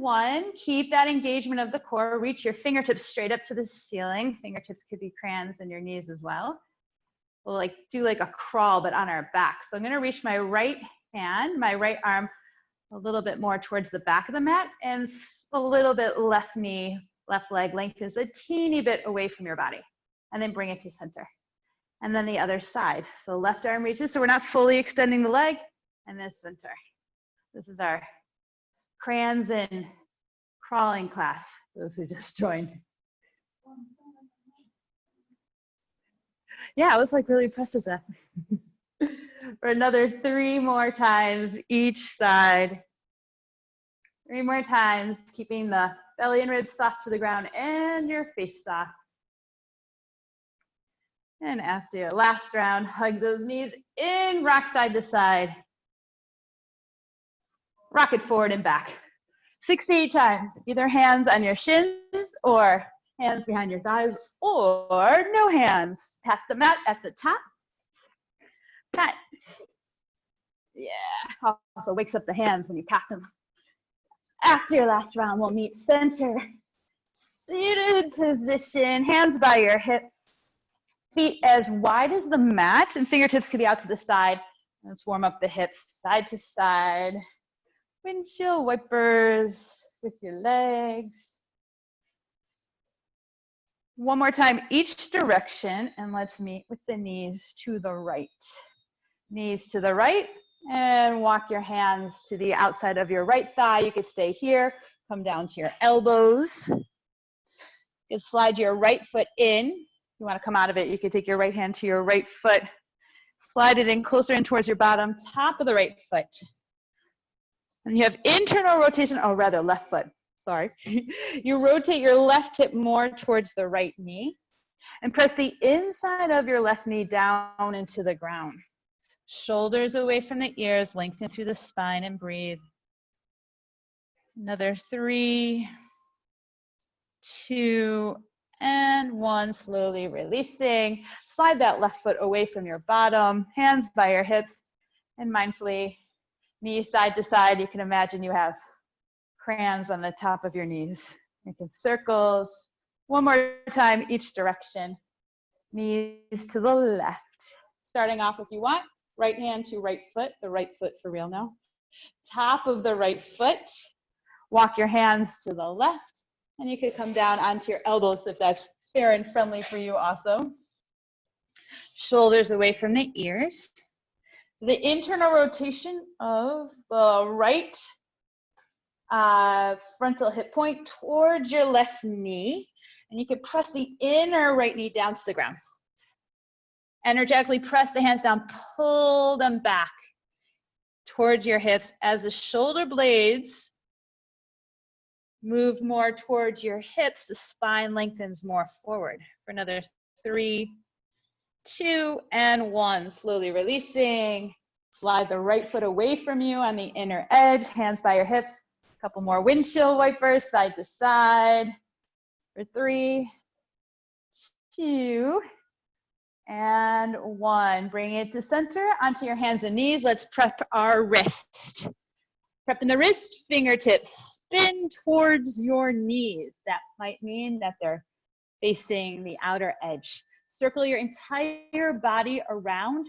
one, keep that engagement of the core. Reach your fingertips straight up to the ceiling. Fingertips could be crayons in your knees as well. We'll do like a crawl, but on our back. So I'm gonna reach my right hand, my right arm a little bit more towards the back of the mat, and a little bit left knee, left leg lengthens a teeny bit away from your body. And then bring it to center. And then the other side. So left arm reaches, so we're not fully extending the leg, and then center. This is our crayons and crawling class, those who just joined. Yeah, I was like really impressed with that. For another 3 more times each side. 3 more times, keeping the belly and ribs soft to the ground and your face soft. And after your last round, hug those knees in, rock side to side. Rock it forward and back. 6 to 8 times, either hands on your shins or hands behind your thighs or no hands. Pat the mat at the top. Pat. Yeah, also wakes up the hands when you pat them. After your last round, we'll meet center. Seated position, hands by your hips. Feet as wide as the mat, and fingertips could be out to the side. Let's warm up the hips, side to side. Windshield wipers with your legs. One more time, each direction, and let's meet with the knees to the right. Knees to the right, and walk your hands to the outside of your right thigh. You could stay here, come down to your elbows. You can slide your right foot in. If you want to come out of it, you could take your right hand to your right foot, slide it in closer in towards your bottom, top of the right foot. And you have internal rotation, or rather left foot, sorry. You rotate your left hip more towards the right knee and press the inside of your left knee down into the ground. Shoulders away from the ears, lengthen through the spine and breathe. Another 3, 2, and 1, slowly releasing. Slide that left foot away from your bottom, hands by your hips, and mindfully knees side to side. You can imagine you have crayons on the top of your knees. Making circles. One more time, each direction. Knees to the left. Starting off, if you want, right hand to right foot, the right foot for real now. Top of the right foot. Walk your hands to the left. And you could come down onto your elbows if that's fair and friendly for you also. Shoulders away from the ears. The internal rotation of the right frontal hip point towards your left knee. And you could press the inner right knee down to the ground. Energetically press the hands down, pull them back towards your hips as the shoulder blades move more towards your hips. The spine lengthens more forward. For another 3, 2, and 1. Slowly releasing. Slide the right foot away from you on the inner edge, hands by your hips. A couple more windshield wipers, side to side. For 3, 2, and 1. Bring it to center, onto your hands and knees. Let's prep our wrist. Prepping the wrist, fingertips spin towards your knees. That might mean that they're facing the outer edge. Circle your entire body around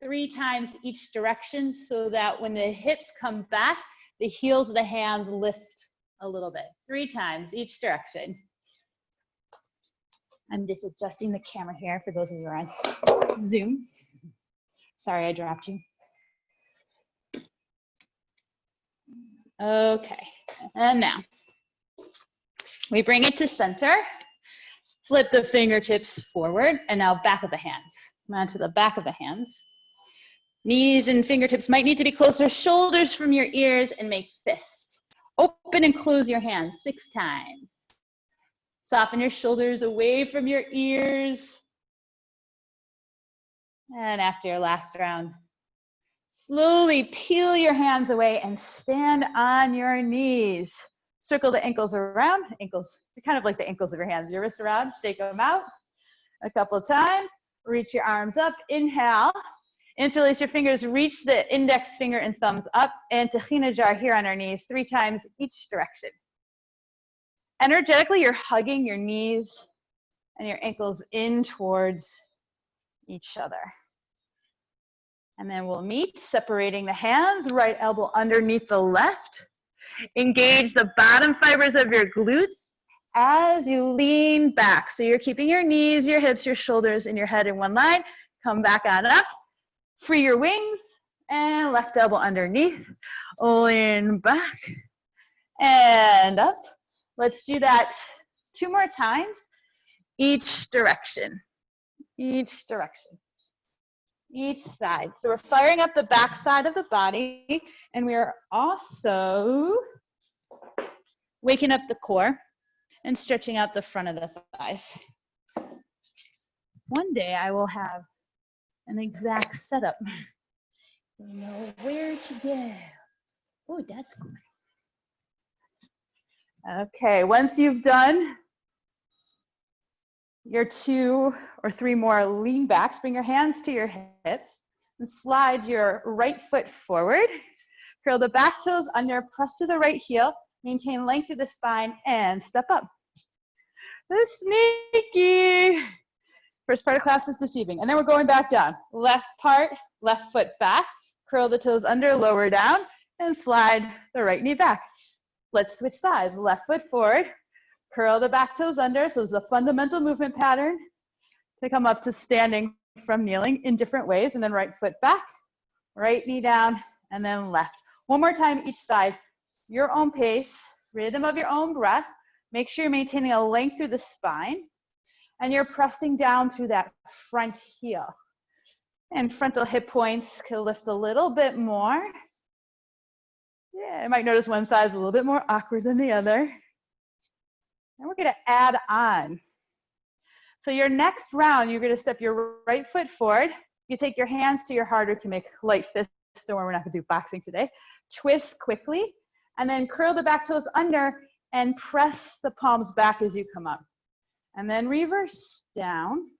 3 times each direction so that when the hips come back, the heels of the hands lift a little bit. 3 times each direction. I'm just adjusting the camera here for those of you who are on Zoom. Sorry, I dropped you. Okay, and now we bring it to center. Flip the fingertips forward, and now back of the hands. Come on to the back of the hands. Knees and fingertips might need to be closer, shoulders from your ears, and make fists. Open and close your hands 6 times. Soften your shoulders away from your ears. And after your last round, slowly peel your hands away and stand on your knees. Circle the ankles around, ankles, kind of like the ankles of your hands. Your wrists around, shake them out a couple of times. Reach your arms up, inhale. Interlace your fingers, reach the index finger and thumbs up, and Tahina jar here on our knees 3 times each direction. Energetically, you're hugging your knees and your ankles in towards each other. And then we'll meet, separating the hands, right elbow underneath the left. Engage the bottom fibers of your glutes as you lean back. So you're keeping your knees, your hips, your shoulders, and your head in one line. Come back on up. Free your wings, and left elbow underneath. Lean back and up. Let's do that 2 more times. Each direction, each direction, each side. So we're firing up the back side of the body, and we are also waking up the core and stretching out the front of the thighs. One day I will have an exact setup. You know where to go. Oh, that's good. Okay, once you've done your 2 or 3 more lean backs, bring your hands to your hips and slide your right foot forward. Curl the back toes under, press to the right heel, maintain length through the spine, and step up. This sneaky. First part of class is deceiving. And then we're going back down. Left part, left foot back. Curl the toes under, lower down, and slide the right knee back. Let's switch sides. Left foot forward. Curl the back toes under. So this is a fundamental movement pattern to come up to standing from kneeling in different ways. And then right foot back, right knee down, and then left. One more time each side. Your own pace, rhythm of your own breath. Make sure you're maintaining a length through the spine. And you're pressing down through that front heel. And frontal hip points can lift a little bit more. Yeah, you might notice one side is a little bit more awkward than the other. And we're gonna add on. So your next round, you're gonna step your right foot forward. You take your hands to your heart, or you can make light fists. Don't worry, we're not gonna do boxing today. Twist quickly, and then curl the back toes under and press the palms back as you come up. And then reverse down,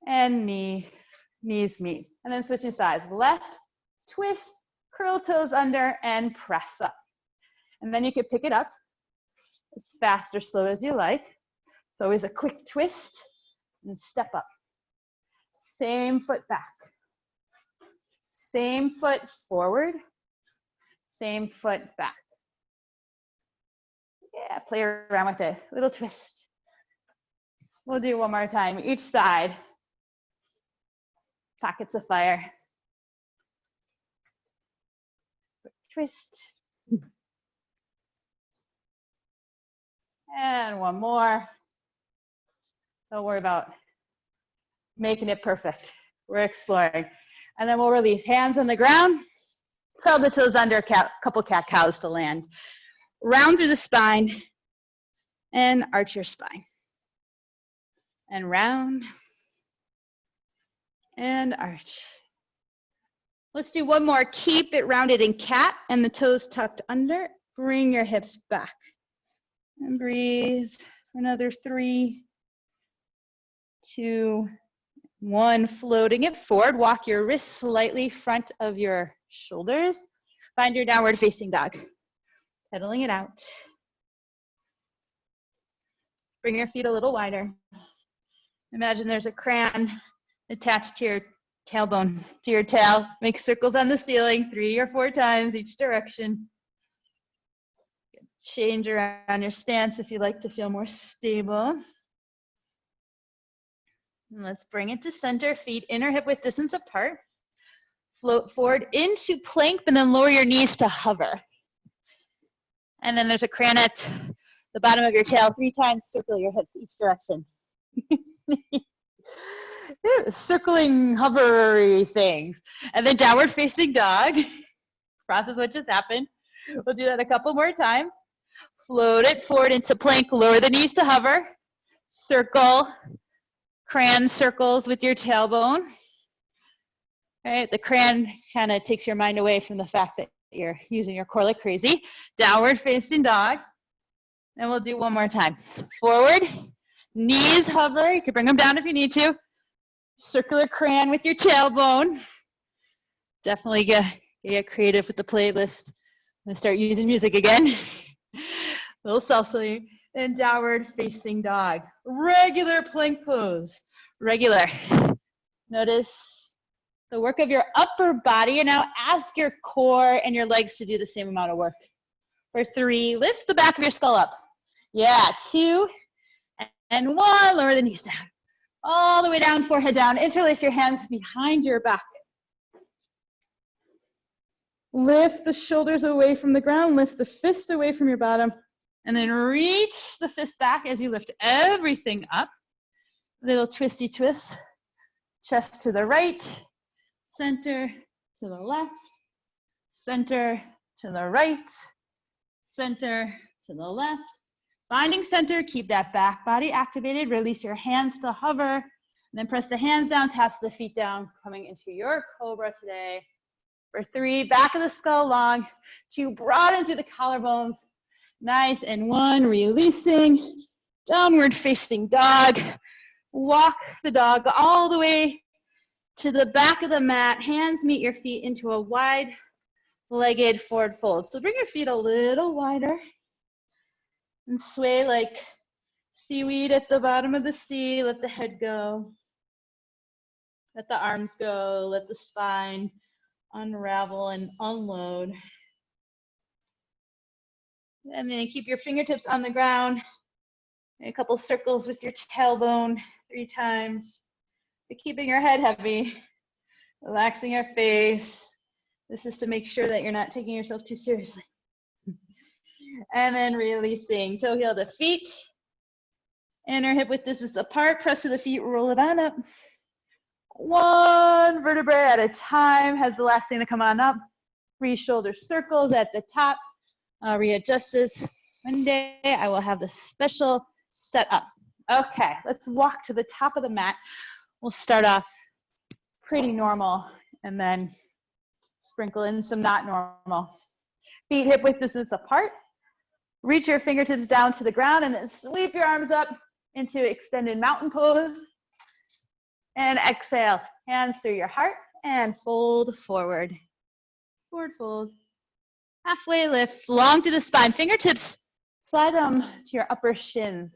and knees meet. And then switching sides, left, twist, curl toes under, and press up. And then you can pick it up as fast or slow as you like. It's always a quick twist and step up. Same foot back. Same foot forward. Same foot back. Yeah, play around with it. Little twist. We'll do one more time. Each side. Pockets of fire. Twist. And one more. Don't worry about making it perfect. We're exploring. And then we'll release. Hands on the ground. Curl the toes under, couple cat cows to land. Round through the spine and arch your spine. And round and arch. Let's do one more. Keep it rounded in cat and the toes tucked under. Bring your hips back. And breathe for another 3, 2, 1. Floating it forward. Walk your wrists slightly front of your shoulders. Find your downward facing dog. Pedaling it out. Bring your feet a little wider. Imagine there's a crayon attached to your tailbone, to your tail. Make circles on the ceiling 3 or 4 times each direction. Change around your stance if you'd like to feel more stable. And let's bring it to center. Feet inner hip width distance apart. Float forward into plank, and then lower your knees to hover. And then there's a crayon at the bottom of your tail. 3 times circle your hips each direction. Circling hovery things. And then downward facing dog. Process what just happened. We'll do that a couple more times. Float it forward into plank. Lower the knees to hover. Circle. Crayon circles with your tailbone. All right, the crayon kind of takes your mind away from the fact that you're using your core like crazy. Downward facing dog. And we'll do one more time. Forward, knees hover. You can bring them down if you need to. Circular crayon with your tailbone. Definitely get creative with the playlist. I'm gonna start using music again. Little salsa. And downward facing dog. Regular plank pose. Regular. Notice the work of your upper body, and now ask your core and your legs to do the same amount of work. For 3, lift the back of your skull up. Yeah, 2, and 1, lower the knees down. All the way down, forehead down. Interlace your hands behind your back. Lift the shoulders away from the ground, lift the fist away from your bottom, and then reach the fist back as you lift everything up. Little twisty twist. Chest to the right, center to the left, center to the right, center to the left. Finding center, keep that back body activated. Release your hands to hover, and then press the hands down, taps the feet down, coming into your cobra today. For 3, back of the skull long. 2, broaden through the collarbones. Nice, and 1, releasing. Downward facing dog. Walk the dog all the way to the back of the mat. Hands meet your feet into a wide-legged forward fold. So bring your feet a little wider and sway like seaweed at the bottom of the sea. Let the head go. Let the arms go. Let the spine unravel and unload. And then keep your fingertips on the ground. A couple circles with your tailbone 3 times. But keeping your head heavy, relaxing your face. This is to make sure that you're not taking yourself too seriously. And then releasing, toe heel to feet. Inner hip width distance apart, press to the feet, roll it on up. 1 vertebrae at a time, head's the last thing to come on up. 3 shoulder circles at the top. Readjust this. One day I will have the special set up. Okay, let's walk to the top of the mat. We'll start off pretty normal and then sprinkle in some not normal. Feet hip width distance apart. Reach your fingertips down to the ground and then sweep your arms up into extended mountain pose. And exhale, hands through your heart and fold forward. Forward fold. Halfway lift, long through the spine. Fingertips, slide them to your upper shins.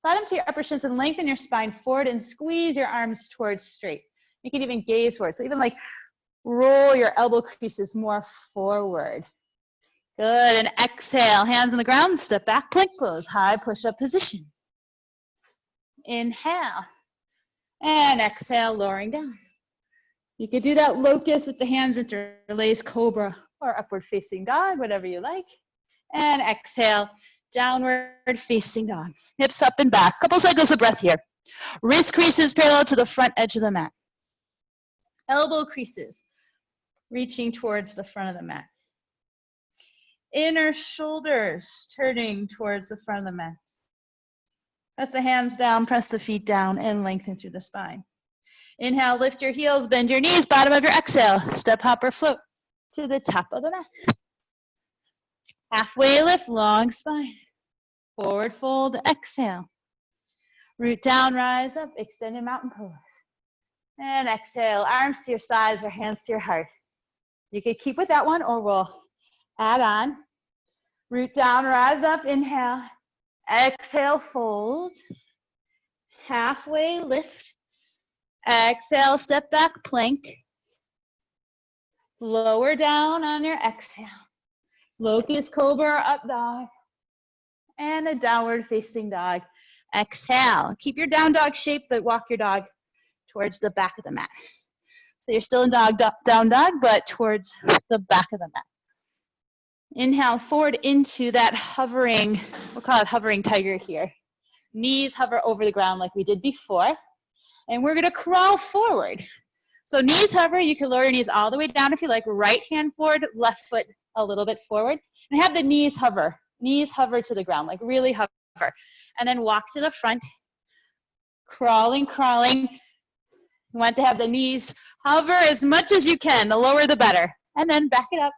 Slide them to your upper shins and lengthen your spine forward and squeeze your arms towards straight. You can even gaze forward. So even like roll your elbow creases more forward. Good, and exhale, hands on the ground, step back, plank pose, high push-up position. Inhale, and exhale, lowering down. You could do that locust with the hands interlaced, cobra, or upward facing dog, whatever you like. And exhale, downward facing dog. Hips up and back. Couple cycles of breath here. Wrist creases parallel to the front edge of the mat. Elbow creases reaching towards the front of the mat. Inner shoulders turning towards the front of the mat. Press the hands down, press the feet down, and lengthen through the spine. Inhale, lift your heels, bend your knees, bottom of your exhale. Step, hop, or float to the top of the mat. Halfway lift, long spine. Forward fold, exhale. Root down, rise up, extended mountain pose. And exhale, arms to your sides or hands to your heart. You can keep with that one or we'll add on. Root down, rise up, inhale. Exhale, fold. Halfway lift. Exhale, step back, plank. Lower down on your exhale. Locust, cobra, up dog. And a downward facing dog. Exhale. Keep your down dog shape, but walk your dog towards the back of the mat. So you're still in down dog, but towards the back of the mat. Inhale forward into that hovering, we'll call it hovering tiger here. Knees hover over the ground like we did before. And we're gonna crawl forward. So knees hover, you can lower your knees all the way down if you like. Right hand forward, left foot a little bit forward. And have the knees hover to the ground, like really hover. And then walk to the front, crawling. You want to have the knees hover as much as you can, the lower the better. And then back it up.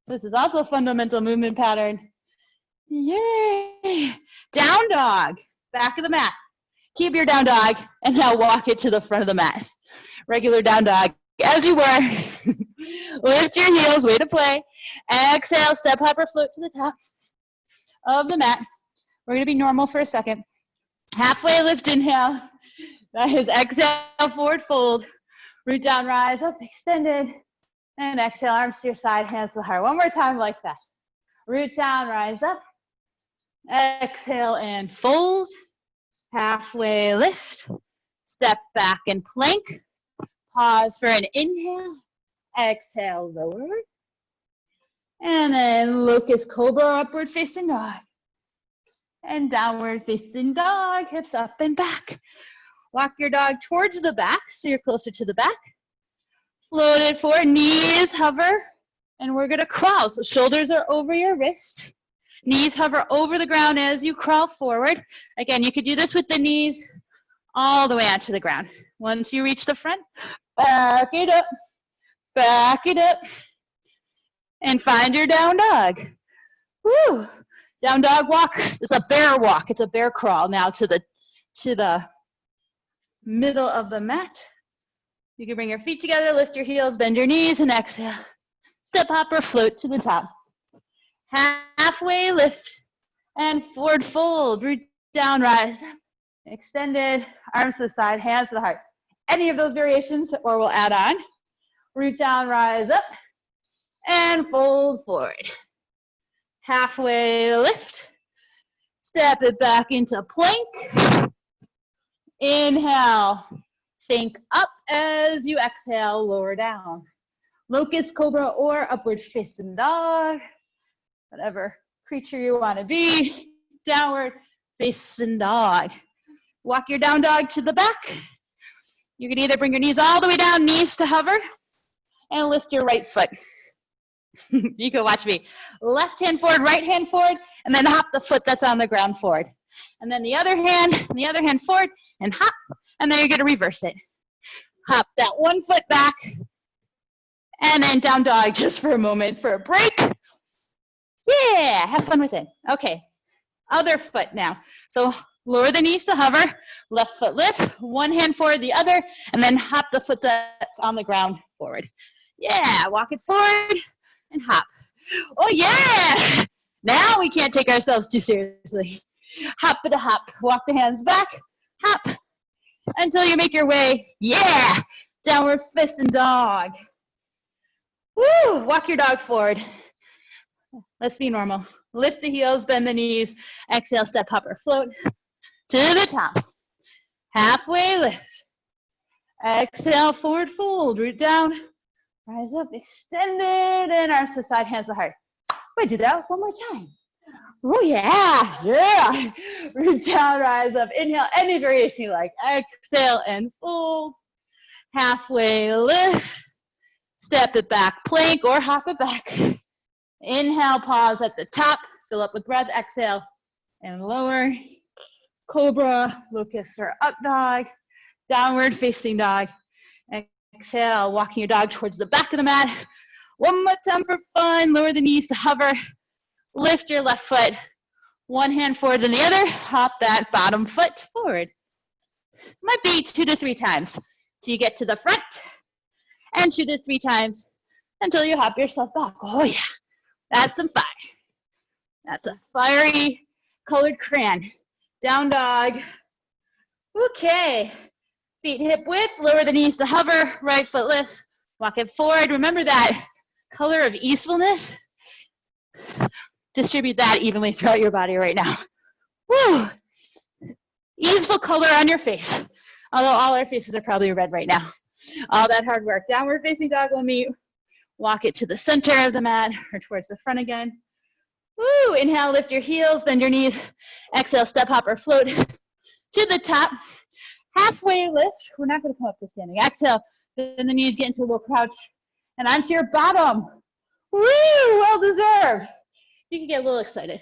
This is also a fundamental movement pattern. Yay! Down dog, back of the mat. Keep your down dog, and now walk it to the front of the mat. Regular down dog, as you were. Lift your heels, way to play. Exhale, step, hop, or float to the top of the mat. We're gonna be normal for a second. Halfway lift, inhale. That is exhale, forward fold. Root down, rise up, extended. And exhale, arms to your side, hands to the heart. One more time like that. Root down, rise up. Exhale and fold. Halfway lift. Step back and plank. Pause for an inhale. Exhale, lower. And then locust cobra, upward facing dog. And downward facing dog, hips up and back. Walk your dog towards the back so you're closer to the back. Float it forward, knees hover, and we're gonna crawl. So shoulders are over your wrist. Knees hover over the ground as you crawl forward. Again, you could do this with the knees all the way onto the ground. Once you reach the front, back it up, and find your down dog. Woo! Down dog walk is a bear walk. It's a bear crawl now to the middle of the mat. You can bring your feet together, lift your heels, bend your knees, and exhale. Step, hop, or float to the top. Halfway lift and forward fold. Root down, rise up. Extended, arms to the side, hands to the heart. Any of those variations, or we'll add on. Root down, rise up, and fold forward. Halfway lift. Step it back into plank. Inhale. Sink up as you exhale, lower down. Locust cobra or upward facing dog. Whatever creature you want to be. Downward facing dog. Walk your down dog to the back. You can either bring your knees all the way down, knees to hover, and lift your right foot. You can watch me. Left hand forward, right hand forward, and then hop the foot that's on the ground forward. And then the other hand forward, and hop, and then you're gonna reverse it. Hop that one foot back, and then down dog just for a moment for a break. Yeah, have fun with it. Okay, other foot now. So lower the knees to hover, left foot lifts, one hand forward, the other, and then hop the foot that's on the ground forward. Yeah, walk it forward and hop. Oh yeah, now we can't take ourselves too seriously. Hop it a hop, walk the hands back, hop, until you make your way, yeah, downward facing dog. Woo, walk your dog forward. Let's be normal. Lift the heels, bend the knees, exhale, step, hop, or float to the top. Halfway lift. Exhale, forward fold, root down, rise up, extended, and arms to the side, hands to the heart. We're gonna do that one more time. Oh yeah, yeah. Root down, rise up, inhale, any variation you like. Exhale and fold. Halfway lift. Step it back, plank or hop it back. Inhale, pause at the top, fill up with breath, exhale, and lower. Cobra, locust or up dog, downward facing dog. Exhale, walking your dog towards the back of the mat. One more time for fun, lower the knees to hover. Lift your left foot, one hand forward than the other, hop that bottom foot forward. Might be 2 to 3 times till you get to the front, and 2 to 3 times until you hop yourself back. Oh yeah, that's some fire. That's a fiery colored crayon. Down dog. Okay, feet hip width, lower the knees to hover, right foot lifts, walk it forward. Remember that color of easefulness? Distribute that evenly throughout your body right now. Woo! Easeful color on your face. Although all our faces are probably red right now. All that hard work. Downward facing dog will meet. Walk it to the center of the mat or towards the front again. Woo! Inhale, lift your heels, bend your knees. Exhale, step, hop, or float to the top. Halfway lift. We're not going to come up to standing. Exhale, bend the knees, get into a little crouch, and onto your bottom. Woo! Well deserved. You can get a little excited.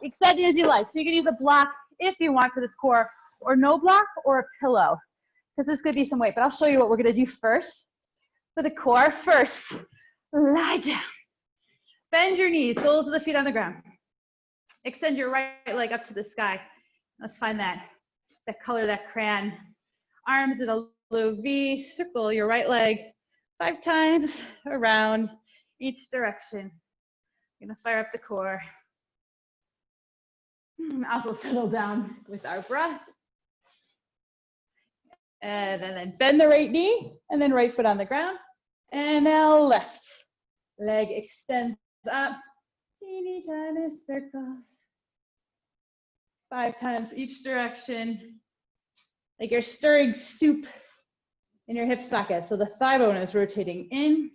Excited as you like. So you can use a block if you want for this core, or no block, or a pillow, because this could be some weight. But I'll show you what we're going to do first. For the core, first, lie down. Bend your knees, soles of the feet on the ground. Extend your right leg up to the sky. Let's find that color, that crayon. Arms in a little V, circle your right leg 5 times around each direction. We're gonna fire up the core. Also settle down with our breath. And then bend the right knee, and then right foot on the ground. And now left. Leg extends up, teeny tiny circles. 5 times each direction. Like you're stirring soup in your hip socket. So the thigh bone is rotating in.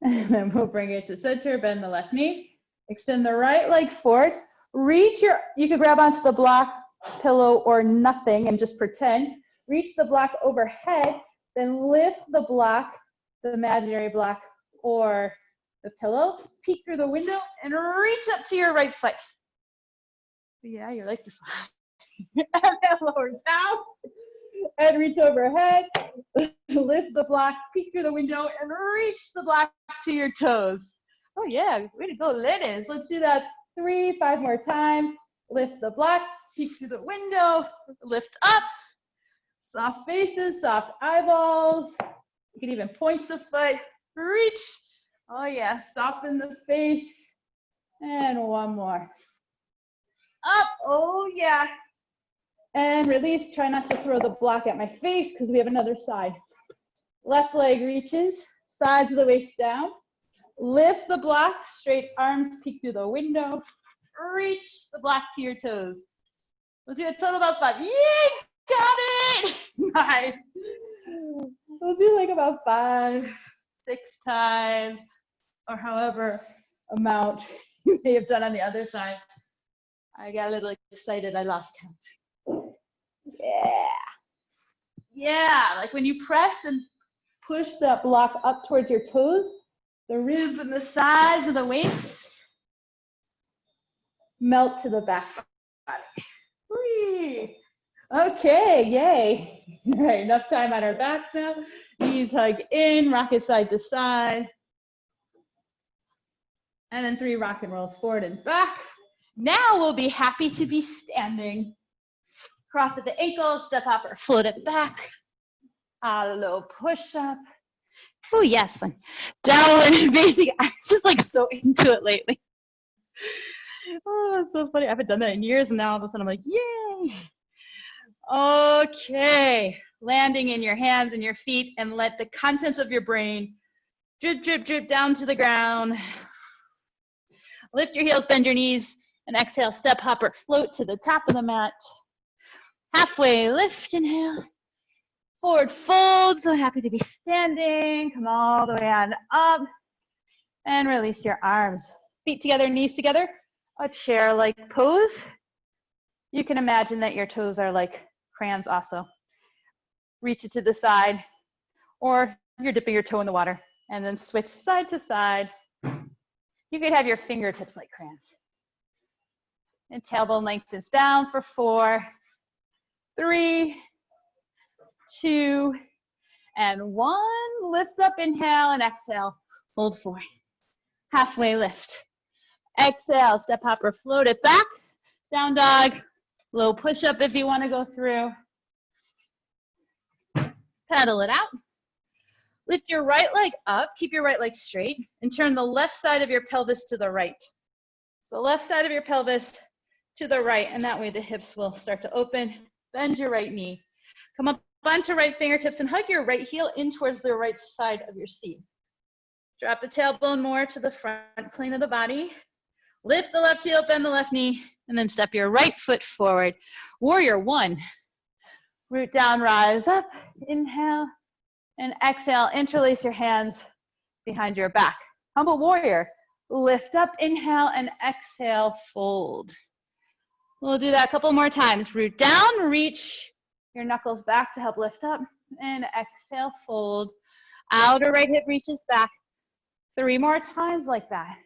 And then we'll bring it to center, bend the left knee. Extend the right leg forward. You can grab onto the block, pillow, or nothing and just pretend. Reach the block overhead, then lift the block, the imaginary block, or the pillow. Peek through the window and reach up to your right foot. Yeah, you like this one. And then lower down and reach overhead. Lift the block, peek through the window, and reach the block to your toes. Oh yeah, way to go, ladies. Let's do that 3, 5 more times. Lift the block, peek through the window, lift up. Soft faces, soft eyeballs. You can even point the foot, reach. Oh yeah, soften the face. And one more. Up, oh yeah. And release, try not to throw the block at my face because we have another side. Left leg reaches, sides of the waist down. Lift the block, straight arms peek through the window. Reach the block to your toes. We'll do a total about 5. Yay, got it! Nice. We'll do like about 5, 6 times, or however amount you may have done on the other side. I got a little excited, I lost count. Yeah. Yeah, like when you press and push that block up towards your toes, the ribs and the sides of the waist melt to the back body. Whee! Okay, yay. All right, enough time on our backs now. Knees hug in, rock it side to side. And then 3 rock and rolls forward and back. Now we'll be happy to be standing. Cross at the ankle, step up or float it back. A little push up. Oh yes, fun. Downward facing. I'm just like so into it lately. Oh, it's so funny. I haven't done that in years, and now all of a sudden I'm like, yay. Okay, landing in your hands and your feet, and let the contents of your brain drip, drip, drip down to the ground. Lift your heels, bend your knees, and exhale, step, hop, or float to the top of the mat. Halfway lift, inhale. Forward fold, so happy to be standing. Come all the way on up. And release your arms. Feet together, knees together. A chair-like pose. You can imagine that your toes are like crayons also. Reach it to the side, or you're dipping your toe in the water, and then switch side to side. You could have your fingertips like crayons. And tailbone lengthens down for 4, 3, 2, and 1. Lift up, inhale, and exhale. Fold forward. Halfway lift. Exhale, step, hop, or float it back. Down dog. Low push up if you want to go through. Pedal it out. Lift your right leg up. Keep your right leg straight. And turn the left side of your pelvis to the right. So left side of your pelvis to the right. And that way the hips will start to open. Bend your right knee. Come up onto right fingertips and hug your right heel in towards the right side of your seat. Drop the tailbone more to the front plane of the body. Lift the left heel, bend the left knee, and then step your right foot forward. Warrior 1. Root down, rise up. Inhale and exhale. Interlace your hands behind your back. Humble warrior. Lift up, inhale, and exhale, fold. We'll do that a couple more times. Root down, reach your knuckles back to help lift up, and exhale, fold. Outer right hip reaches back. 3 more times like that.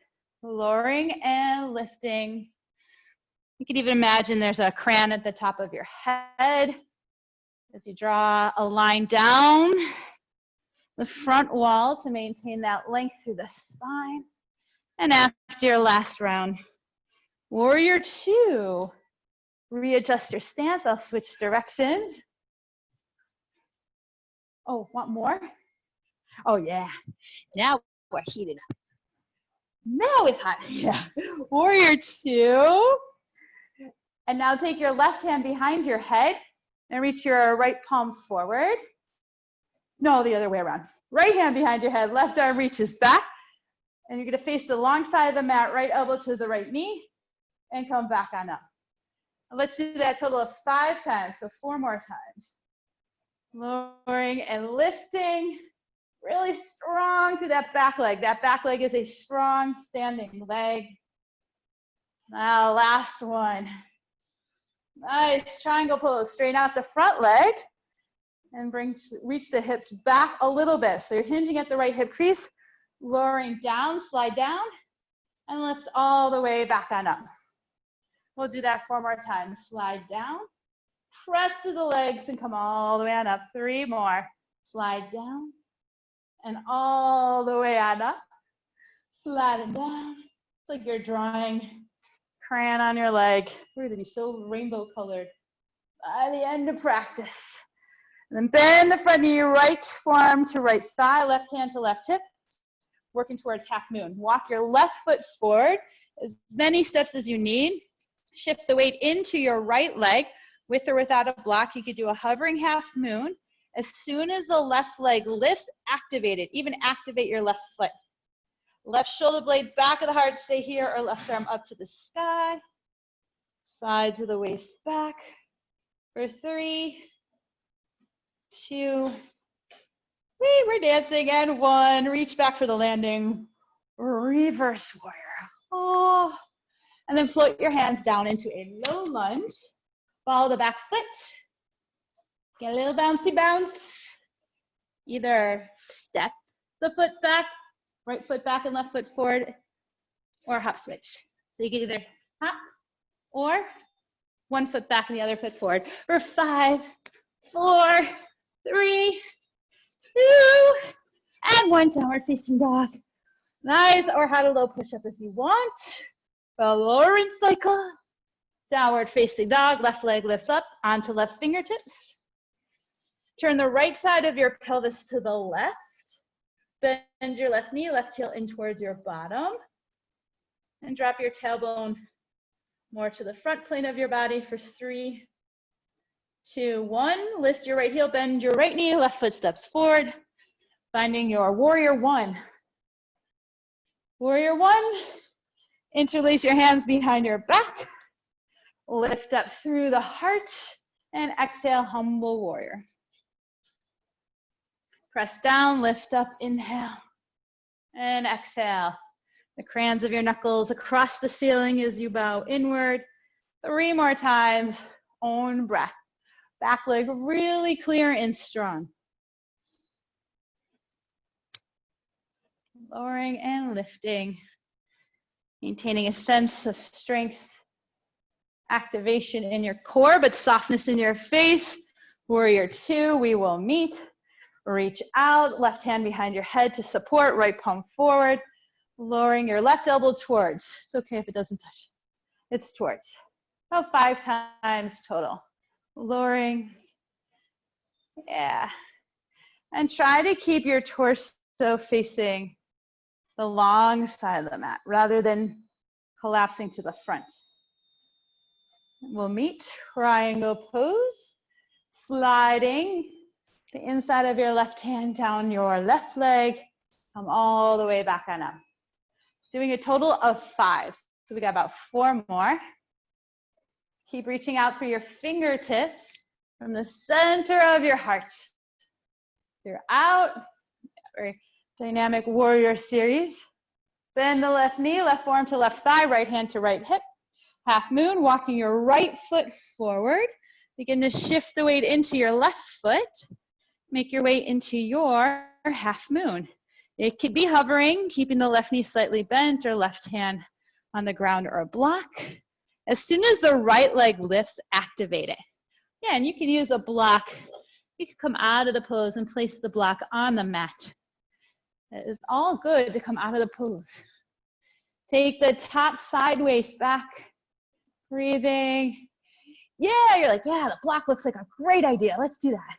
Lowering and lifting. You can even imagine there's a crayon at the top of your head as you draw a line down the front wall to maintain that length through the spine. And after your last round, warrior two. Readjust your stance. I'll switch directions. Oh, want more? Oh, yeah. Now we're heated up. Now it's hot. Yeah. Warrior two. And now take your left hand behind your head and reach your right palm forward. No, the other way around. Right hand behind your head, left arm reaches back. And you're gonna face the long side of the mat, right elbow to the right knee, and come back on up. And let's do that a total of 5 times, so 4 more times. Lowering and lifting, really strong to that back leg. That back leg is a strong standing leg. Now, last one. Nice triangle pose, straighten out the front leg and reach the hips back a little bit. So you're hinging at the right hip crease, lowering down, slide down, and lift all the way back on up. We'll do that 4 more times. Slide down, press to the legs and come all the way on up. 3 more. Slide down and all the way on up. Sliding down. It's like you're drawing crayon on your leg. We're gonna be so rainbow colored by the end of practice. And then bend the front knee, right forearm to right thigh, left hand to left hip, working towards half moon. Walk your left foot forward, as many steps as you need. Shift the weight into your right leg, with or without a block. You could do a hovering half moon. As soon as the left leg lifts, activate it. Even activate your left foot. Left shoulder blade, back of the heart, stay here, or left arm up to the sky. Sides of the waist back. For 3, 2, we're dancing, and 1. Reach back for the landing. Reverse warrior. Oh. And then float your hands down into a low lunge. Follow the back foot. Get a little bouncy bounce. Either step the foot back, right foot back and left foot forward, or hop switch. So you can either hop or 1 foot back and the other foot forward. For 5, 4, 3, 2, and 1. Downward facing dog. Nice, or how to low push up if you want. A lowering cycle. Downward facing dog. Left leg lifts up onto left fingertips. Turn the right side of your pelvis to the left. Bend your left knee, left heel in towards your bottom. And drop your tailbone more to the front plane of your body for 3, 2, 1. Lift your right heel, bend your right knee, left foot steps forward. Finding your warrior 1. Warrior 1. Interlace your hands behind your back. Lift up through the heart and exhale, humble warrior. Press down, lift up, inhale, and exhale. The crayons of your knuckles across the ceiling as you bow inward. 3 more times, own breath. Back leg really clear and strong. Lowering and lifting. Maintaining a sense of strength, activation in your core, but softness in your face. Warrior 2, we will meet. Reach out, left hand behind your head to support, right palm forward. Lowering your left elbow towards. It's okay if it doesn't touch. It's towards. About 5 times total. Lowering. Yeah. And try to keep your torso facing the long side of the mat rather than collapsing to the front. We'll meet, triangle pose, sliding the inside of your left hand down your left leg, come all the way back on up. Doing a total of 5. So we got about 4 more. Keep reaching out for your fingertips from the center of your heart. You're out. Very dynamic warrior series. Bend the left knee, left forearm to left thigh, right hand to right hip. Half moon, walking your right foot forward. Begin to shift the weight into your left foot. Make your way into your half moon. It could be hovering, keeping the left knee slightly bent or left hand on the ground or a block. As soon as the right leg lifts, activate it. Yeah, and you can use a block. You can come out of the pose and place the block on the mat. It is all good to come out of the pose. Take the top sideways back. Breathing. Yeah, you're like, yeah, the block looks like a great idea. Let's do that.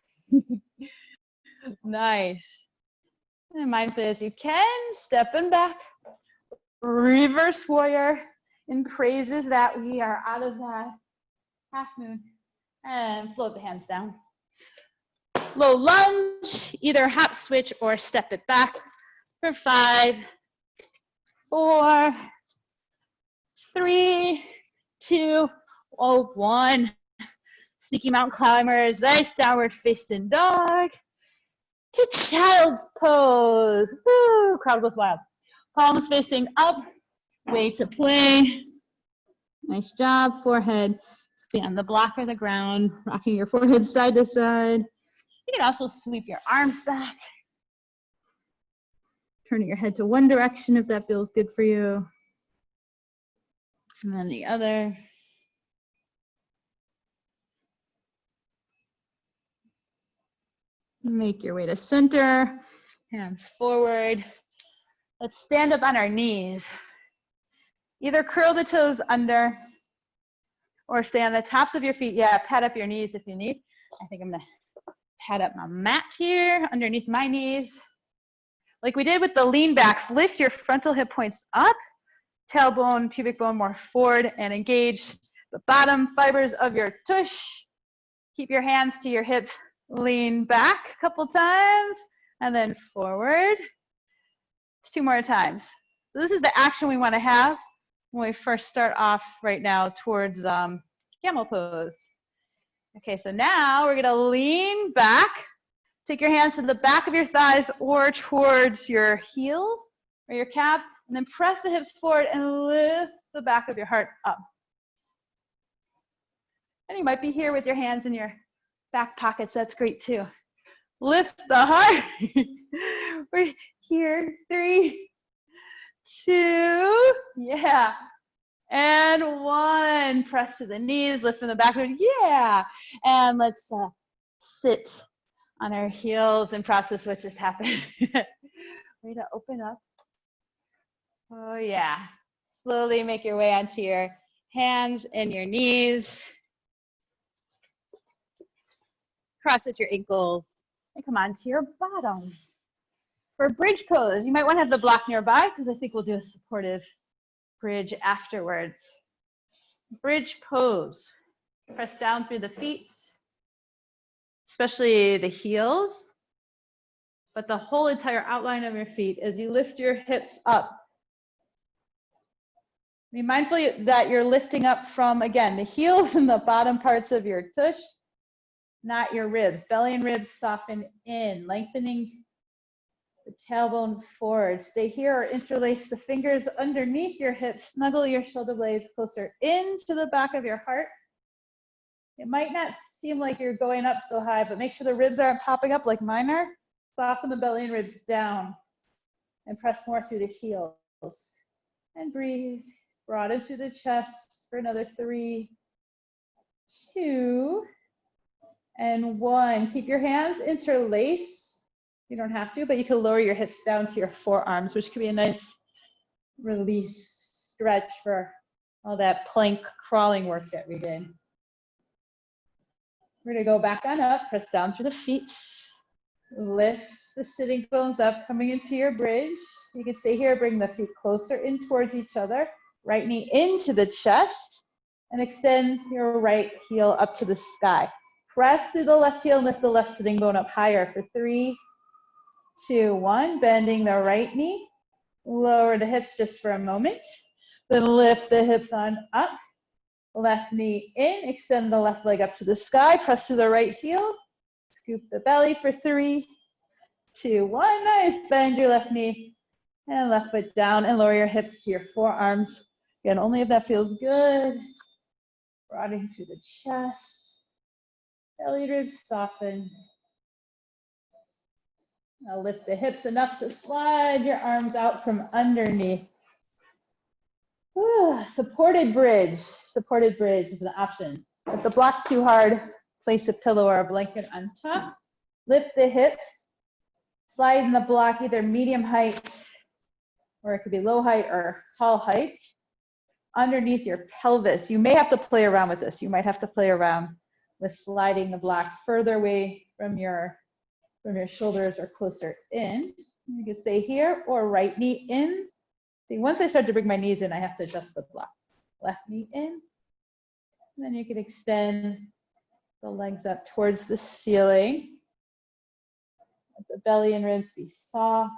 Nice. And mindfully as you can, stepping back. Reverse warrior in praises that we are out of that half moon. And float the hands down. Low lunge, either hop switch or step it back for 5, 4, 3, 2, 1. Sneaky mountain climbers, nice downward facing dog to child's pose. Woo, crowd goes wild. Palms facing up, way to play. Nice job, forehead be on the block or the ground, rocking your forehead side to side. You can also sweep your arms back. Turning your head to one direction if that feels good for you. And then the other. Make your way to center, hands forward. Let's stand up on our knees. Either curl the toes under or stay on the tops of your feet. Yeah, pat up your knees if you need. I think I'm gonna pat up my mat here underneath my knees. Like we did with the lean backs, lift your frontal hip points up, tailbone, pubic bone more forward, and engage the bottom fibers of your tush. Keep your hands to your hips, lean back a couple times, and then forward. 2 more times. So this is the action we want to have when we first start off right now towards camel pose. Okay, so now we're gonna lean back. Take your hands to the back of your thighs or towards your heels or your calves, and then press the hips forward and lift the back of your heart up. And you might be here with your hands in your back pockets, that's great too. Lift the heart. We're here, 3, 2, yeah. And 1, press to the knees, lift from the back, yeah. And let's sit on our heels and process what just happened. Way to open up. Oh yeah. Slowly make your way onto your hands and your knees. Cross at your ankles and come onto your bottom. For bridge pose, you might want to have the block nearby because I think we'll do a supportive bridge afterwards. Bridge pose. Press down through the feet, especially the heels, but the whole entire outline of your feet as you lift your hips up. Be mindful that you're lifting up from, again, the heels and the bottom parts of your tush, not your ribs. Belly and ribs soften in, lengthening the tailbone forward. Stay here or interlace the fingers underneath your hips. Snuggle your shoulder blades closer into the back of your heart. It might not seem like you're going up so high, but make sure the ribs aren't popping up like mine are. Soften the belly and ribs down and press more through the heels. And breathe. Broaden through the chest for another 3, 2, and 1. Keep your hands interlaced. You don't have to, but you can lower your hips down to your forearms, which could be a nice release stretch for all that plank crawling work that we did. We're gonna go back on up, press down through the feet. Lift the sitting bones up, coming into your bridge. You can stay here, bring the feet closer in towards each other. Right knee into the chest, and extend your right heel up to the sky. Press through the left heel and lift the left sitting bone up higher for 3, 2, 1. Bending the right knee. Lower the hips just for a moment. Then lift the hips on up. Left knee in. Extend the left leg up to the sky. Press through the right heel. Scoop the belly for 3, 2, 1. Nice. Bend your left knee and left foot down and lower your hips to your forearms. Again, only if that feels good. Broadening through the chest. Belly ribs soften. Now lift the hips enough to slide your arms out from underneath. Supported bridge. Supported bridge is an option. If the block's too hard, place a pillow or a blanket on top. Lift the hips. Slide in the block either medium height or it could be low height or tall height, underneath your pelvis. You may have to play around with this. You might have to play around with sliding the block further away from your shoulders or closer in. You can stay here or right knee in. See, once I start to bring my knees in, I have to adjust the block. Left knee in. And then you can extend the legs up towards the ceiling. Let the belly and ribs be soft.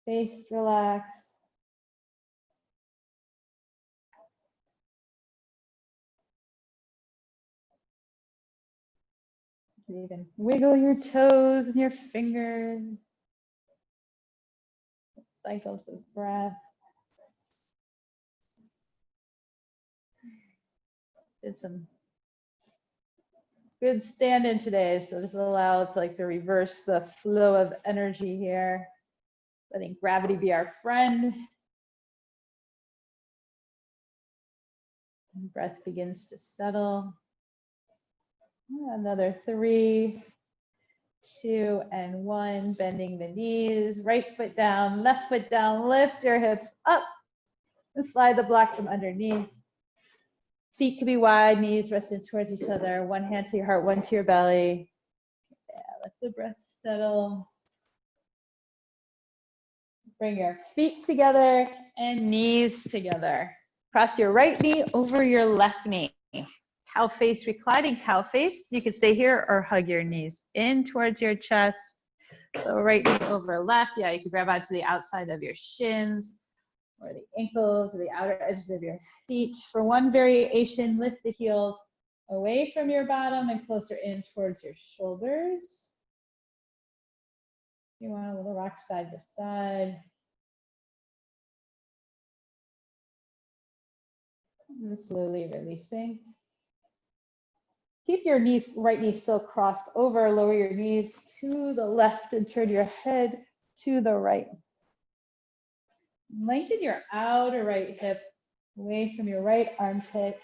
Face relax. You can even wiggle your toes and your fingers. Cycles of breath. Did some good stand-in today, so just allow it to reverse the flow of energy here. Letting gravity be our friend. And breath begins to settle. Another 3, 2, and 1. Bending the knees, right foot down, left foot down. Lift your hips up and slide the block from underneath. Feet can be wide, knees rested towards each other. One hand to your heart, one to your belly. Yeah, let the breath settle. Bring your feet together and knees together. Cross your right knee over your left knee. Cow face, reclining cow face. You can stay here or hug your knees in towards your chest. So right knee over left. Yeah, you can grab onto the outside of your shins or the ankles or the outer edges of your feet. For one variation, lift the heels away from your bottom and closer in towards your shoulders. You want a little rock side to side. And slowly releasing. Keep your knees, right knee still crossed over. Lower your knees to the left and turn your head to the right. Lengthen your outer right hip away from your right armpit.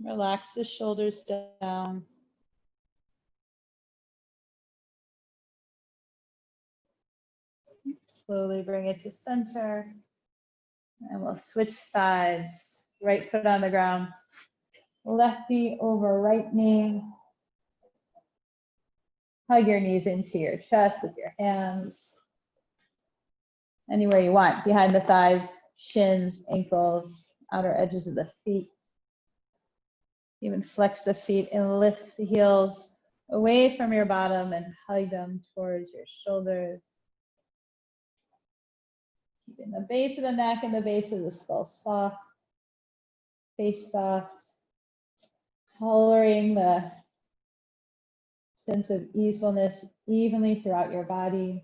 Relax the shoulders down. Slowly bring it to center. And we'll switch sides. Right foot on the ground. Left knee over right knee. Hug your knees into your chest with your hands. Anywhere you want, behind the thighs, shins, ankles, outer edges of the feet. Even flex the feet and lift the heels away from your bottom and hug them towards your shoulders. Keeping the base of the neck and the base of the skull soft, face soft, coloring the sense of easefulness evenly throughout your body.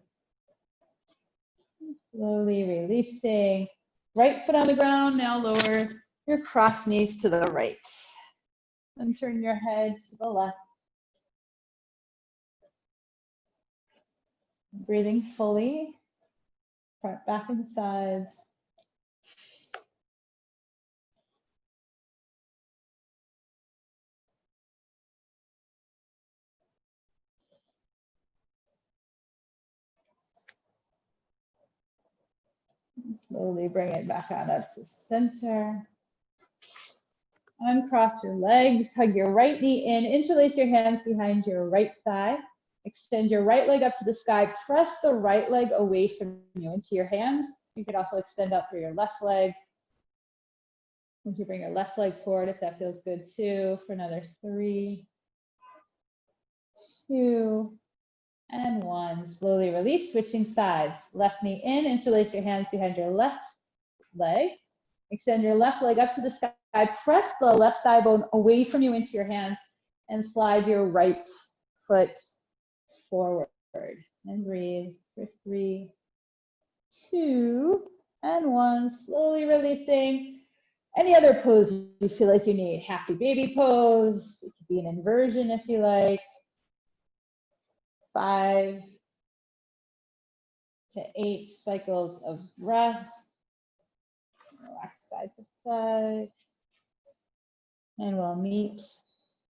Slowly releasing. Right foot on the ground, now lower your cross knees to the right. And turn your head to the left. Breathing fully, front, back, and sides. Slowly bring it back out up to center. Uncross your legs, hug your right knee in, interlace your hands behind your right thigh. Extend your right leg up to the sky. Press the right leg away from you into your hands. You could also extend up for your left leg. You can bring your left leg forward if that feels good too for another 3, 2, and 1. Slowly release, switching sides. Left knee in, interlace your hands behind your left leg. Extend your left leg up to the sky. Press the left thigh bone away from you into your hands and slide your right foot forward. And breathe for 3, 2, and 1. Slowly releasing. Any other pose you feel like you need. Happy baby pose. It could be an inversion if you like. 5 to 8 cycles of breath. Relax side to side. And we'll meet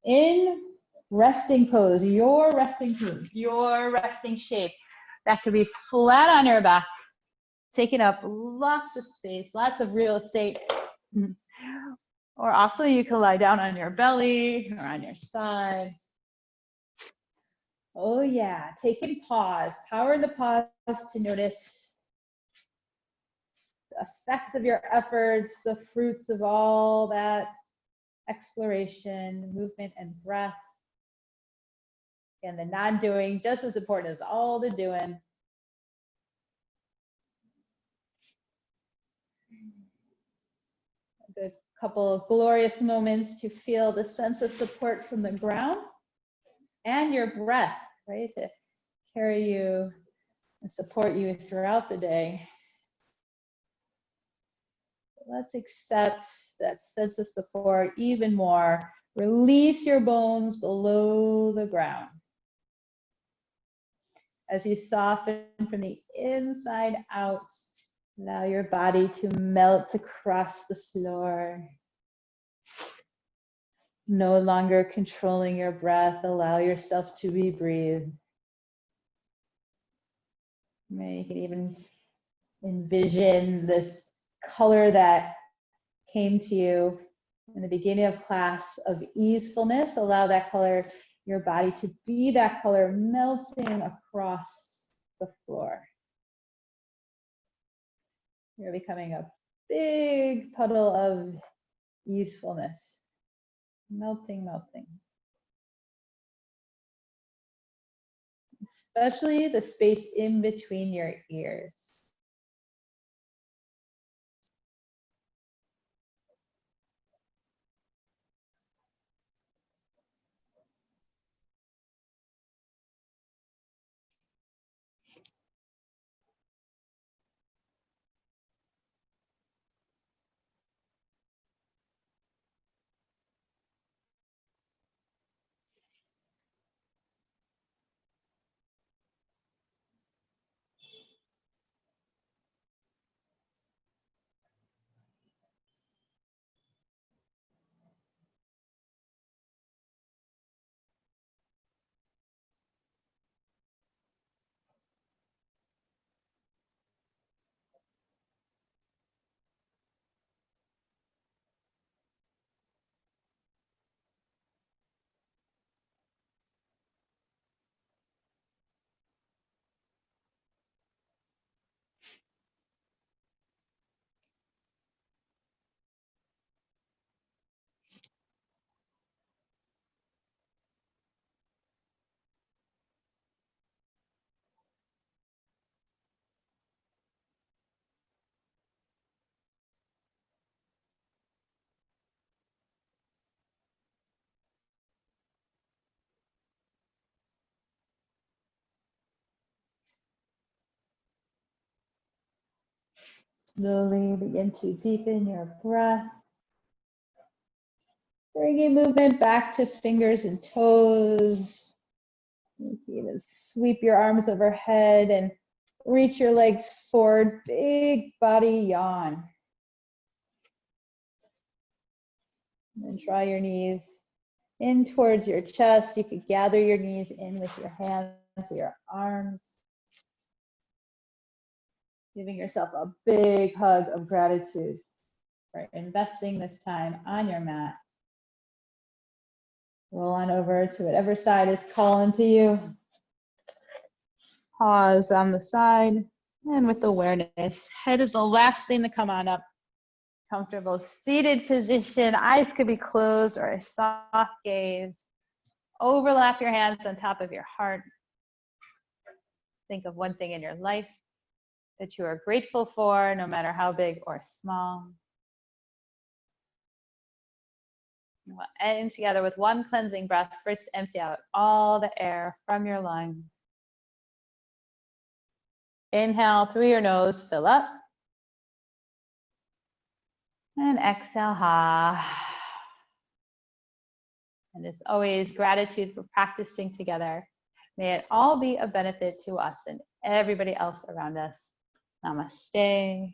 in resting pose, your resting pose, your resting shape. That could be flat on your back, taking up lots of space, lots of real estate. Or also you can lie down on your belly or on your side. Oh yeah, taking pause, power in the pause to notice the effects of your efforts, the fruits of all that exploration, movement, and breath. And the non-doing, just as important as all the doing. A good couple of glorious moments to feel the sense of support from the ground and your breath, right? To carry you and support you throughout the day. Let's accept that sense of support even more. Release your bones below the ground. As you soften from the inside out, allow your body to melt across the floor. No longer controlling your breath, allow yourself to be breathed. You can even envision this color that came to you in the beginning of class of easefulness. Allow that color, your body to be that color, melting across the floor. You're becoming a big puddle of easefulness. Melting, melting. Especially the space in between your ears. Slowly begin to deepen your breath. Bringing movement back to fingers and toes. You can even sweep your arms overhead and reach your legs forward. Big body yawn. And then draw your knees in towards your chest. You could gather your knees in with your hands or your arms. Giving yourself a big hug of gratitude for investing this time on your mat. Roll on over to whatever side is calling to you. Pause on the side and with awareness. Head is the last thing to come on up. Comfortable seated position. Eyes could be closed or a soft gaze. Overlap your hands on top of your heart. Think of one thing in your life that you are grateful for, no matter how big or small. We'll end together with one cleansing breath. First, empty out all the air from your lungs. Inhale through your nose, fill up. And exhale, ha. And as always, gratitude for practicing together. May it all be a benefit to us and everybody else around us. Namaste.